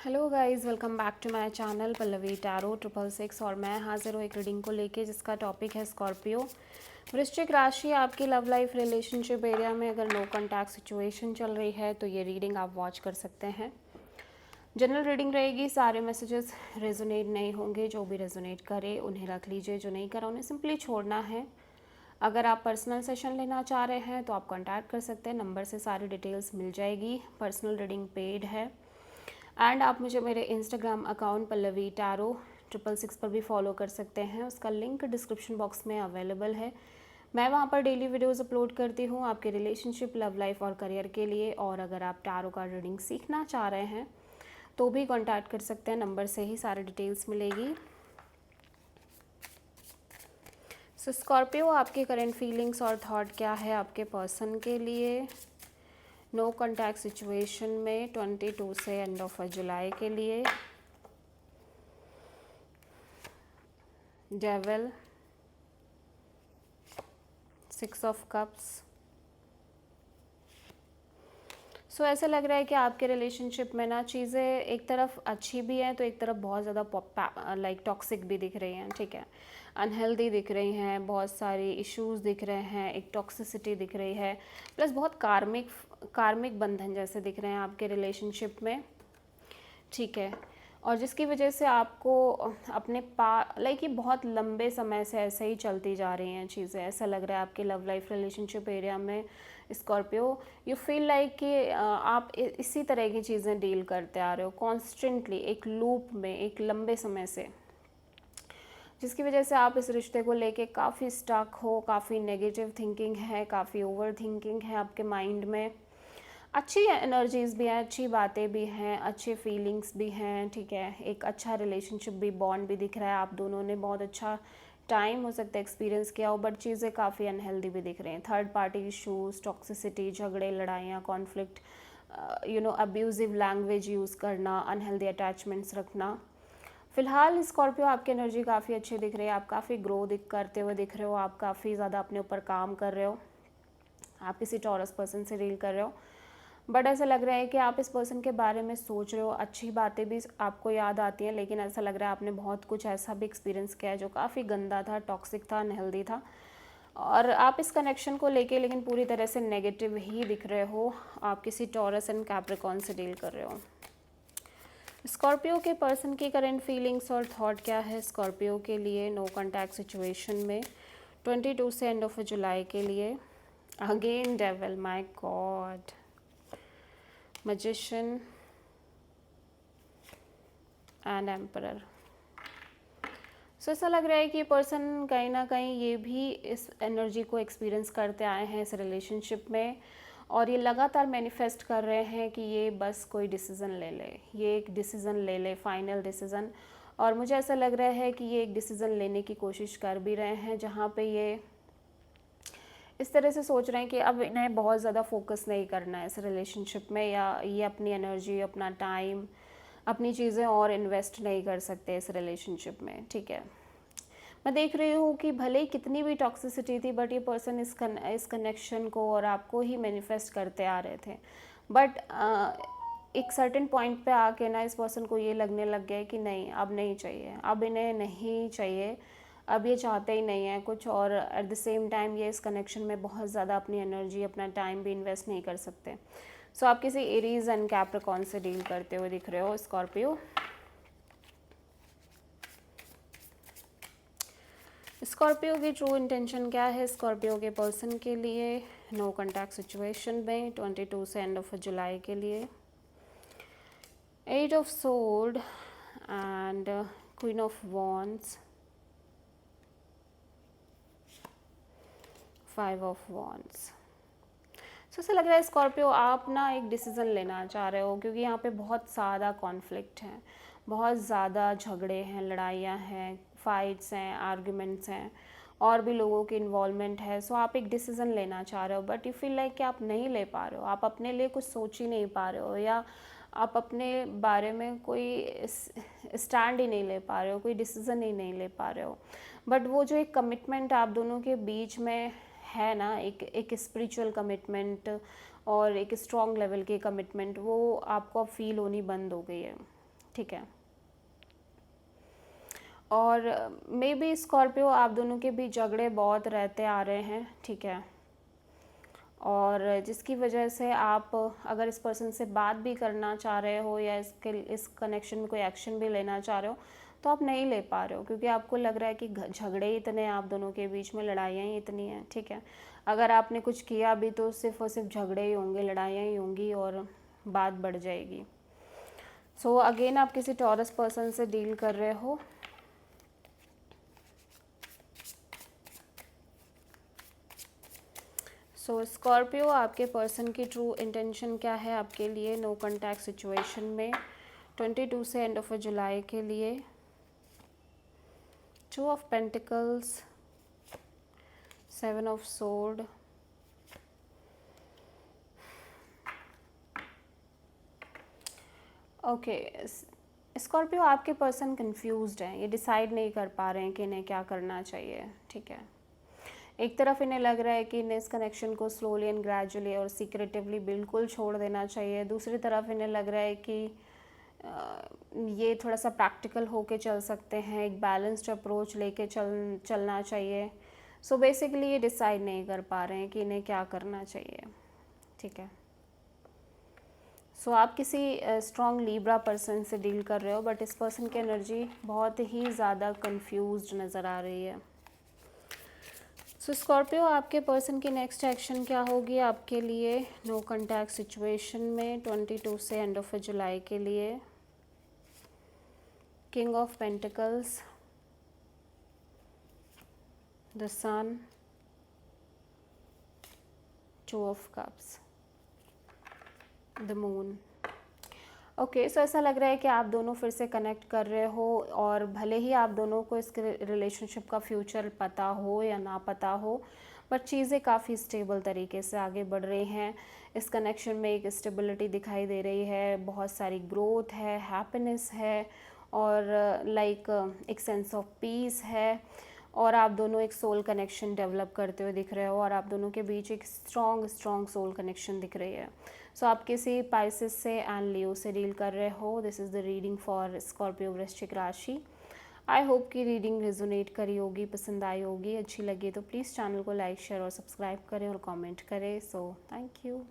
Hello guys, welcome back to my channel Pallavi tarot 666। और मैं हाजिर हूँ एक रीडिंग को लेके जिसका टॉपिक है स्कॉर्पियो। वृश्चिक राशि, आपकी लव लाइफ रिलेशनशिप एरिया में अगर नो कॉन्टैक्ट सिचुएशन चल रही है तो ये रीडिंग आप वॉच कर सकते हैं। जनरल रीडिंग रहेगी, सारे मैसेजेस रेजोनेट नहीं होंगे। जो भी रेजोनेट करे उन्हें रख लीजिए, जो नहीं करा उन्हें सिंपली छोड़ना है। अगर आप पर्सनल सेशन लेना चाह रहे हैं तो आप कॉन्टैक्ट कर सकते हैं, नंबर से सारी डिटेल्स मिल जाएगी। पर्सनल रीडिंग पेड है एंड आप मुझे मेरे इंस्टाग्राम अकाउंट पल्लवी टैरो 666 पर भी फॉलो कर सकते हैं। उसका लिंक डिस्क्रिप्शन बॉक्स में अवेलेबल है। मैं वहाँ पर डेली वीडियोस अपलोड करती हूँ आपके रिलेशनशिप, लव लाइफ और करियर के लिए। और अगर आप टैरो का रीडिंग सीखना चाह रहे हैं तो भी कॉन्टैक्ट कर सकते हैं, नंबर से ही सारी डिटेल्स मिलेगी। सो स्कॉर्पियो, आपके करंट फीलिंग्स और थॉट क्या है आपके पर्सन के लिए नो कॉन्टैक्ट सिचुएशन में 22 से एंड ऑफ जुलाई के लिए। Devil, 6 of cups. सो ऐसा लग रहा है कि आपके रिलेशनशिप में ना चीज़ें एक तरफ अच्छी भी हैं तो एक तरफ बहुत ज़्यादा लाइक टॉक्सिक भी दिख रही हैं। ठीक है, अनहेल्दी दिख रही हैं, बहुत सारी इश्यूज़ दिख रहे हैं, एक टॉक्सिसिटी दिख रही है, प्लस बहुत कार्मिक बंधन जैसे दिख रहे हैं आपके रिलेशनशिप में। ठीक है, और जिसकी वजह से आपको अपने लाइक ये बहुत लंबे समय से ऐसे ही चलती जा रही हैं चीज़ें। ऐसा लग रहा है आपके लव लाइफ रिलेशनशिप एरिया में स्कॉर्पियो, यू फील लाइक कि आप इसी तरह की चीज़ें डील करते आ रहे हो कॉन्स्टेंटली, एक लूप में, एक लंबे समय से, जिसकी वजह से आप इस रिश्ते को लेके काफ़ी स्टक हो, काफ़ी नेगेटिव थिंकिंग है, काफ़ी ओवर थिंकिंग है आपके माइंड में। अच्छी एनर्जीज़ भी हैं, अच्छी बातें भी हैं, अच्छे फीलिंग्स भी हैं। ठीक है, एक अच्छा रिलेशनशिप भी, बॉन्ड भी दिख रहा है। आप दोनों ने बहुत अच्छा टाइम हो सकता है एक्सपीरियंस किया हो, बट चीज़ें काफ़ी अनहेल्दी भी दिख रही हैं। थर्ड पार्टी इशूज़, टॉक्सिसिटी, झगड़े, लड़ाइयाँ, कॉन्फ्लिक्ट, अब्यूजिव लैंग्वेज यूज़ करना, अनहेल्दी अटैचमेंट्स रखना। फिलहाल स्कॉर्पियो, आपकी एनर्जी काफ़ी अच्छी दिख रही है। आप काफ़ी ग्रो करते हुए दिख रहे हो, आप काफ़ी ज़्यादा अपने ऊपर काम कर रहे हो, आप किसी टॉरस पर्सन से डील कर रहे हो। बट ऐसा लग रहा है कि आप इस पर्सन के बारे में सोच रहे हो, अच्छी बातें भी आपको याद आती हैं, लेकिन ऐसा लग रहा है आपने बहुत कुछ ऐसा भी एक्सपीरियंस किया है जो काफ़ी गंदा था, टॉक्सिक था, अनहेल्दी था। और आप इस कनेक्शन को लेके लेकिन पूरी तरह से नेगेटिव ही दिख रहे हो। आप किसी टॉरस एंड कैप्रिकॉर्न से डील कर रहे हो। स्कॉर्पियो के पर्सन की करंट फीलिंग्स और थॉट क्या है स्कॉर्पियो के लिए नो कॉन्टैक्ट सिचुएशन में 22 से एंड ऑफ जुलाई के लिए। Again devil, my God, magician and emperor. So ऐसा लग रहा है कि पर्सन कहीं ना कहीं ये भी इस एनर्जी को एक्सपीरियंस करते आए हैं इस रिलेशनशिप में, और ये लगातार मैनिफेस्ट कर रहे हैं कि ये बस कोई डिसीज़न ले ले, ये एक डिसीज़न ले ले, फाइनल डिसीज़न। और मुझे ऐसा लग रहा है कि ये एक डिसीज़न लेने की कोशिश कर भी रहे हैं, जहाँ पे ये इस तरह से सोच रहे हैं कि अब इन्हें बहुत ज़्यादा फोकस नहीं करना है इस रिलेशनशिप में, या ये अपनी एनर्जी, अपना टाइम, अपनी चीज़ें और इन्वेस्ट नहीं कर सकते इस रिलेशनशिप में। ठीक है, मैं देख रही हूँ कि भले ही कितनी भी टॉक्सिसिटी थी, बट ये पर्सन इस कनेक्शन को और आपको ही मैनिफेस्ट करते आ रहे थे। बट एक सर्टेन पॉइंट पे आके ना इस पर्सन को ये लगने लग गया कि नहीं, अब नहीं चाहिए, अब इन्हें नहीं चाहिए, अब ये चाहते ही नहीं है कुछ। और एट द सेम टाइम ये इस कनेक्शन में बहुत ज़्यादा अपनी एनर्जी, अपना टाइम भी इन्वेस्ट नहीं कर सकते। सो आप किसी एरीज एंड कैप्रिकॉर्न से डील करते हुए दिख रहे हो स्कॉर्पियो। स्कॉर्पियो की ट्रू इंटेंशन क्या है स्कॉर्पियो के पर्सन के लिए नो कॉन्टैक्ट सिचुएशन में 22 से एंड ऑफ जुलाई के लिए। 8 of sword and queen of wands, 5 of wands. So ऐसा लग रहा है स्कॉर्पियो, आप ना एक डिसीज़न लेना चाह रहे हो, क्योंकि यहाँ पे बहुत ज़्यादा कॉन्फ्लिक्ट है, बहुत ज़्यादा झगड़े हैं, लड़ाइयाँ हैं, फाइट्स हैं, आर्ग्यूमेंट्स हैं, और भी लोगों की इन्वॉल्वमेंट है। सो आप एक डिसीज़न लेना चाह रहे हो, बट यू फील लाइक कि आप नहीं ले पा रहे हो, आप अपने लिए कुछ सोच ही नहीं पा रहे हो, या आप अपने बारे में कोई स्टैंड ही नहीं ले पा रहे हो, कोई डिसीज़न ही नहीं ले पा रहे हो। बट वो जो एक कमिटमेंट आप दोनों के बीच में है ना, एक स्पिरिचुअल कमिटमेंट और एक स्ट्रॉन्ग लेवल की कमिटमेंट, वो आपको अब फील होनी बंद हो गई है। ठीक है। और मे बी स्कॉर्पियो आप दोनों के बीच झगड़े बहुत रहते आ रहे हैं, ठीक है, और जिसकी वजह से आप अगर इस पर्सन से बात भी करना चाह रहे हो या इस कनेक्शन में कोई एक्शन भी लेना चाह रहे हो तो आप नहीं ले पा रहे हो, क्योंकि आपको लग रहा है कि झगड़े ही इतने हैं आप दोनों के बीच में, लड़ाइयाँ ही इतनी हैं, ठीक है। अगर आपने कुछ किया भी तो सिर्फ और सिर्फ झगड़े ही होंगे, लड़ाइयाँ ही होंगी और बात बढ़ जाएगी। सो अगेन आप किसी टॉरस पर्सन से डील कर रहे हो। सो स्कॉर्पियो आपके पर्सन की ट्रू इंटेंशन क्या है आपके लिए नो कॉन्टैक्ट सिचुएशन में 22 से एंड ऑफ जुलाई के लिए? 2 of pentacles, 7 of sword, okay. Scorpio आपके पर्सन कंफ्यूज्ड हैं, ये डिसाइड नहीं कर पा रहे हैं कि इन्हें क्या करना चाहिए, ठीक है। एक तरफ इन्हें लग रहा है कि इन्हें इस कनेक्शन को स्लोली एंड ग्रेजुअली और सीक्रेटिवली बिल्कुल छोड़ देना चाहिए, दूसरी तरफ इन्हें लग रहा है कि ये थोड़ा सा प्रैक्टिकल होके चल सकते हैं, एक बैलेंस्ड अप्रोच लेके चलना चाहिए। सो बेसिकली ये डिसाइड नहीं कर पा रहे हैं कि इन्हें क्या करना चाहिए, ठीक है। सो आप किसी स्ट्रॉन्ग लीब्रा पर्सन से डील कर रहे हो, बट इस पर्सन की एनर्जी बहुत ही ज़्यादा कंफ्यूज्ड नज़र आ रही है। सो स्कॉर्पियो आपके पर्सन की नेक्स्ट एक्शन क्या होगी आपके लिए नो कॉन्टैक्ट सिचुएशन में 22 से एंड ऑफ जुलाई के लिए? King of pentacles, the sun, 2 of cups, the moon. Okay, so ऐसा लग रहा है कि आप दोनों फिर से कनेक्ट कर रहे हो, और भले ही आप दोनों को इस रिलेशनशिप का फ्यूचर पता हो या ना पता हो, बट चीज़ें काफ़ी स्टेबल तरीके से आगे बढ़ रही हैं। इस कनेक्शन में एक स्टेबिलिटी दिखाई दे रही है, बहुत सारी ग्रोथ है, हैप्पीनेस है, और लाइक एक सेंस ऑफ पीस है, और आप दोनों एक सोल कनेक्शन डेवलप करते हुए दिख रहे हो, और आप दोनों के बीच एक स्ट्रॉन्ग सोल कनेक्शन दिख रही है। सो आप किसी पाइसेस से एंड लियो से डील कर रहे हो। This is the reading for Scorpio वृश्चिक राशि। आई होप कि रीडिंग रेजोनेट करी होगी, पसंद आई होगी, अच्छी लगी तो प्लीज़ चैनल को लाइक शेयर और सब्सक्राइब करें और कमेंट करें। So thank you.